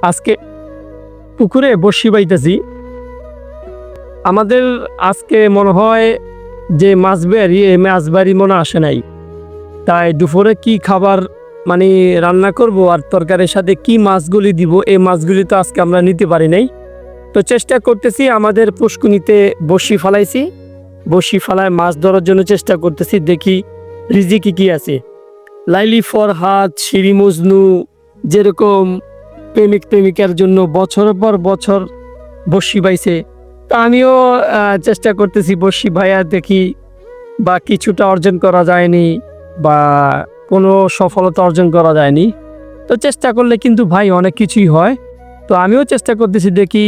আজকে পুকুরে বড়শি বাইতেছি। আমাদের আজকে মনে হয় যে মাছবাড়ি, এই মাছবাড়ি মনে আসে নাই, তাই দুপুরে কি খাবার মানে রান্না করব আর তরকারির সাথে কি মাছগুলি দিব, এই মাছগুলি তো আজকে আমরা নিতে পারি নাই। তো চেষ্টা করতেছি, আমাদের পুষ্কুনিতে বড়শি ফালাইছি, বড়শি ফালায় মাছ ধরার জন্য চেষ্টা করতেছি, দেখি রিজিকে কি আছে। লাইলি ফরহাদ, শিরি মজনু যেরকম প্রেমিক প্রেমিকার জন্য বছরের পর বছর বড়শি বাইছে, তা আমিও চেষ্টা করতেছি বড়শি ভাইয়া, দেখি বা কিছুটা অর্জন করা যায়নি বা কোনো সফলতা অর্জন করা যায়নি। তো চেষ্টা করলে কিন্তু ভাই অনেক কিছুই হয়। তো আমিও চেষ্টা করতেছি, দেখি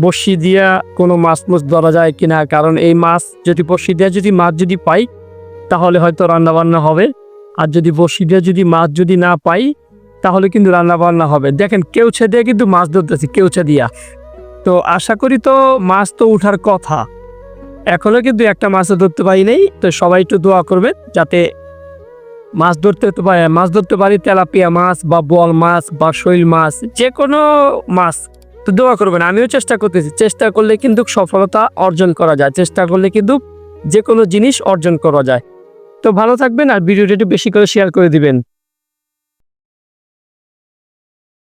বড়শি দিয়া কোনো মাছ ধরা যায় কিনা, কারণ এই মাছ যদি বড়শি দিয়া যদি মাছ যদি পাই তাহলে হয়তো রান্নাবান্না হবে, আর যদি বড়শি দিয়া যদি মাছ যদি না পাই তাহলে কিন্তু রান্নাবান্না হবে। দেখেন কেউছে দিয়ে কিন্তু মাছ ধরতেছি, কেউছে দিয়া। তো আশা করি তো মাছ তো উঠার কথা, এখনো কিন্তু একটা মাছও ধরতে পারি নাই। তো সবাই একটু দোয়া করবে যাতে মাছ ধরতে পারি, তেলাপিয়া মাছ বা বোয়াল মাছ বা শৈল মাছ, যে কোনো মাছ। তো দোয়া করবেন, আমিও চেষ্টা করতেছি। চেষ্টা করলে কিন্তু সফলতা অর্জন করা যায়, চেষ্টা করলে কিন্তু যে কোনো জিনিস অর্জন করা যায়। তো ভালো থাকবেন আর ভিডিওটি একটু বেশি করে শেয়ার করে দিবেন।